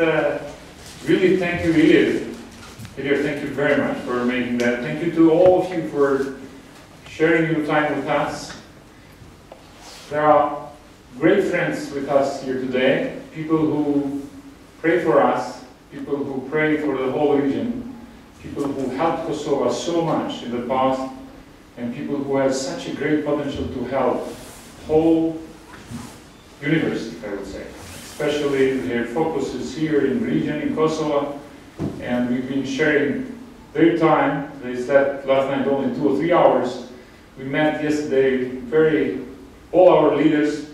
really thank you, Ilya, thank you very much for making that. Thank you to all of you for sharing your time with us. There are great friends with us here today, people who pray for us, people who pray for the whole region, people who helped Kosovo so much in the past, and people who have such a great potential to help the whole universe, I would say. Especially their focus is here in the region, in Kosovo, and we've been sharing their time. They slept last night only 2 or 3 hours. We met yesterday, all our leaders,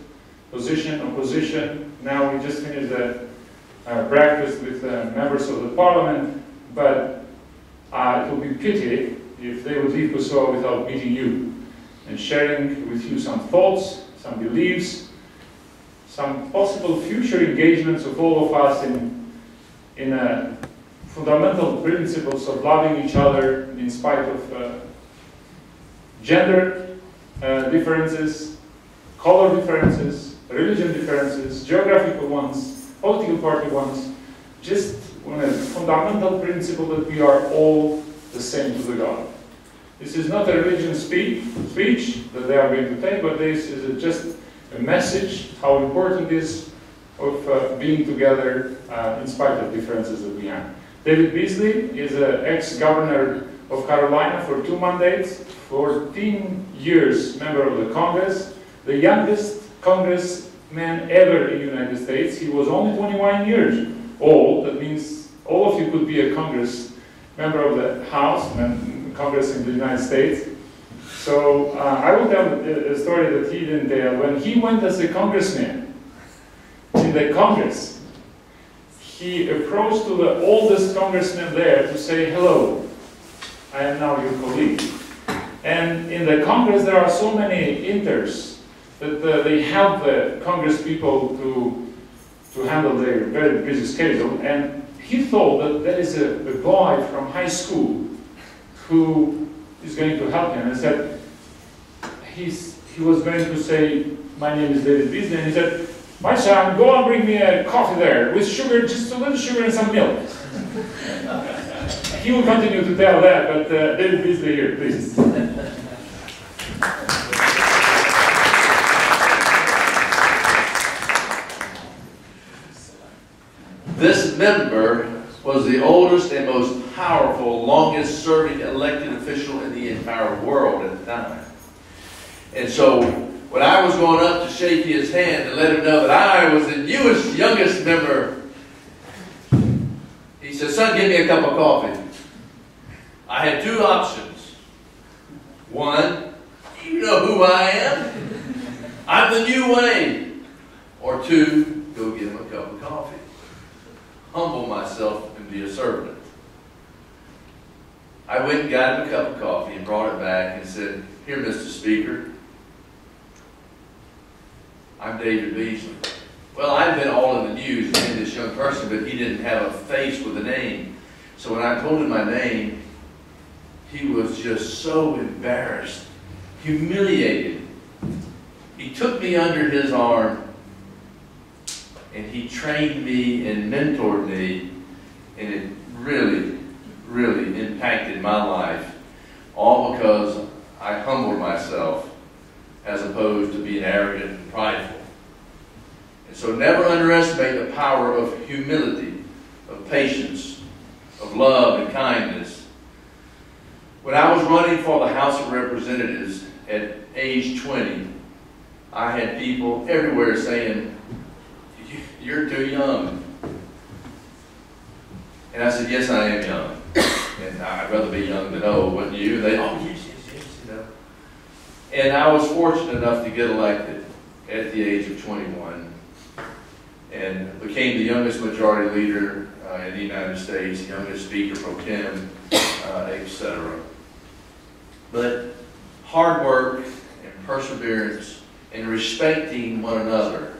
position, opposition. Now we just finished a breakfast with members of the parliament, but it would be pity if they would leave Kosovo without meeting you and sharing with you some thoughts, some beliefs, some possible future engagements of all of us in fundamental principles of loving each other in spite of gender differences, color differences, religion differences, geographical ones, political party ones, just on a fundamental principle that we are all the same to the God. This is not a religion speech that they are going to take, but this is just a message how important it is of being together in spite of differences that we have. David Beasley is an ex-governor of Carolina for 2 mandates, 14 years member of the Congress, the youngest congressman ever in the United States. He was only 21 years old. That means all of you could be a member of the House and Congress in the United States. So I will tell a story that he didn't tell. When he went as a congressman in the Congress, he approached to the oldest congressman there to say, "Hello, I am now your colleague." And in the Congress there are so many interns that they help the Congress people to handle their very busy schedule. And he thought that there is a boy from high school who is going to help him. And said, he was going to say, "My name is David Beasley," and he said, "My son, go and bring me a coffee there with sugar, just a little sugar and some milk." He will continue to tell that, but David Beasley here, please. This member was the oldest and most powerful, longest serving elected official in the entire world at the time. And so when I was going up to shake his hand and let him know that I was the youngest member, he said, "Son, give me a cup of coffee." I had 2 options. One, you know who I am. I'm the new way. Or 2, go get him a cup of coffee. Humble myself and be a servant. I went and got him a cup of coffee and brought it back and said, "Here, Mr. Speaker, I'm David Beasley." Well, I'd been all in the news being this young person, but he didn't have a face with a name. So when I told him my name, he was just so embarrassed, humiliated. He took me under his arm and he trained me and mentored me, and it really, really impacted my life, all because I humbled myself as opposed to being arrogant and prideful. And so never underestimate the power of humility, of patience, of love and kindness. When I was running for the House of Representatives at age 20, I had people everywhere saying, "You're too young." And I said, "Yes, I am young. And I'd rather be young than old, wouldn't you?" They, "Oh, yes, you know." And I was fortunate enough to get elected at the age of 21 and became the youngest majority leader in the United States, youngest speaker pro tem, etc. But hard work and perseverance and respecting one another.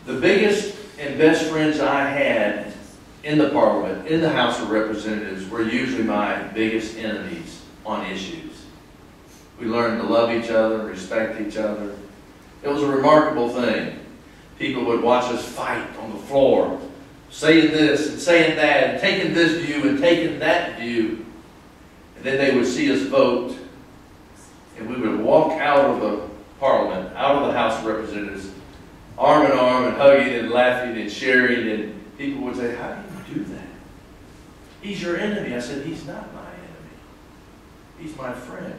The biggest and best friends I had in the Parliament, in the House of Representatives, were usually my biggest enemies on issues. We learned to love each other, respect each other. It was a remarkable thing. people would watch us fight on the floor, saying this and saying that, and taking this view and taking that view. And then they would see us vote, and we would walk out of the Parliament, out of the House of Representatives, arm in arm and hugging and laughing and sharing, and people would say, "How do you do that? He's your enemy." I said, "He's not my enemy. He's my friend."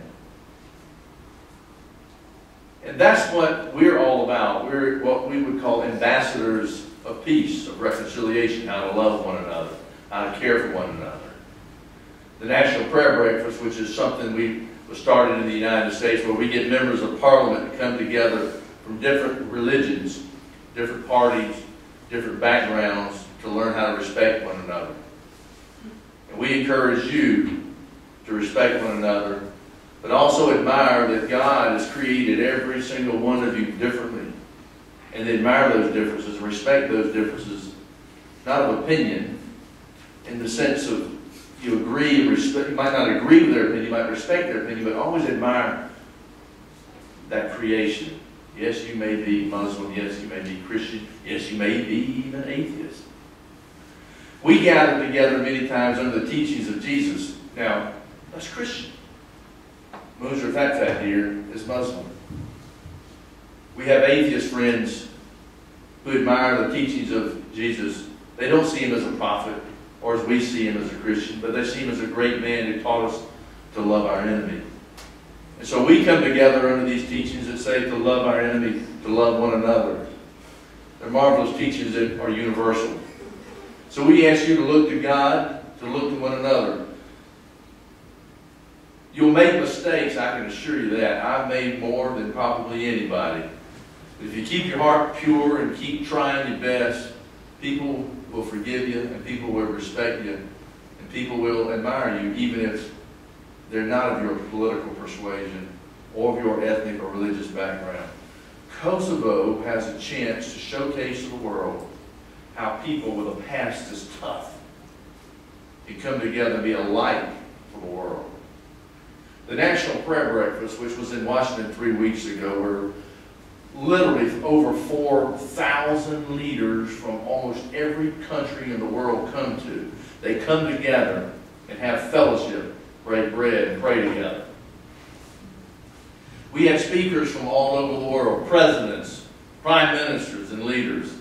And that's what we're all about. We're what we would call ambassadors of peace, of reconciliation, how to love one another, how to care for one another. The National Prayer Breakfast, which is something was started in the United States, where we get members of Parliament to come together from different religions, different parties, different backgrounds, to learn how to respect one another. And we encourage you to respect one another, but also admire that God has created every single one of you differently. And admire those differences, respect those differences, not of opinion, in the sense of you agree and respect. You might not agree with their opinion, you might respect their opinion, but always admire that creation. Yes, you may be Muslim. Yes, you may be Christian. Yes, you may be even atheist. We gather together many times under the teachings of Jesus. Now, that's Christian. Moser Fat here is Muslim. We have atheist friends who admire the teachings of Jesus. They don't see him as a prophet, or as we see him as a Christian, but they see him as a great man who taught us to love our enemy. And so we come together under these teachings that say to love our enemy, to love one another. They're marvelous teachings that are universal. So we ask you to look to God, to look to one another. You'll make mistakes, I can assure you that. I've made more than probably anybody. But if you keep your heart pure and keep trying your best, people will forgive you, and people will respect you, and people will admire you, even if they're not of your political persuasion or of your ethnic or religious background. Kosovo has a chance to showcase to the world how people with a past this tough can come together and be a light for the world. The National Prayer Breakfast, which was in Washington 3 weeks ago, where literally over 4,000 leaders from almost every country in the world come to. They come together and have fellowship, break bread, and pray together. We have speakers from all over the world, presidents, prime ministers, and leaders.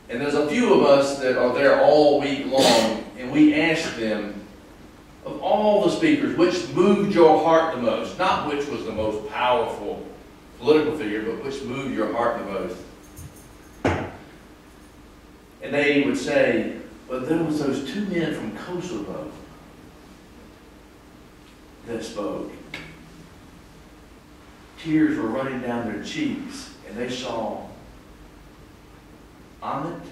And there's a few of us that are there all week long, and we ask them, of all the speakers, which moved your heart the most? Not which was the most powerful political figure, but which moved your heart the most? And they would say, but there was those two men from Kosovo that spoke. Tears were running down their cheeks, and they saw Ahmet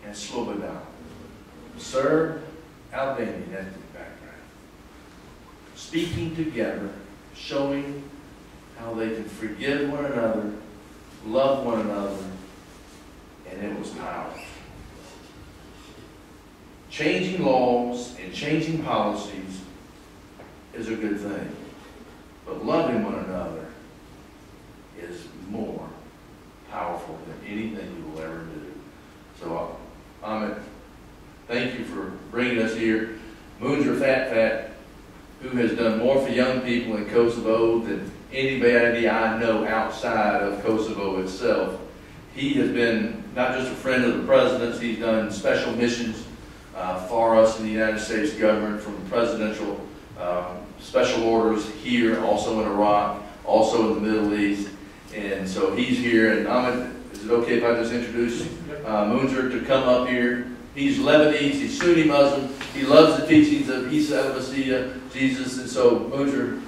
and Slobodan, Serb, Albanian ethnic background, speaking together, showing how they can forgive one another, love one another, and it was powerful. Changing laws and changing policies is a good thing, but loving one another is more powerful than anything you will ever do. So, Ahmet, thank you for bringing us here. Moonzer Fat, who has done more for young people in Kosovo than anybody I know outside of Kosovo itself. He has been not just a friend of the president's, he's done special missions for us in the United States government, from presidential special orders here, also in Iraq, also in the Middle East. And so he's here. And Ahmet, is it okay if I just introduce Moonzer to come up here? He's Lebanese, he's Sunni Muslim, he loves the teachings of Isa al-Masih, Jesus, and so Moonzer,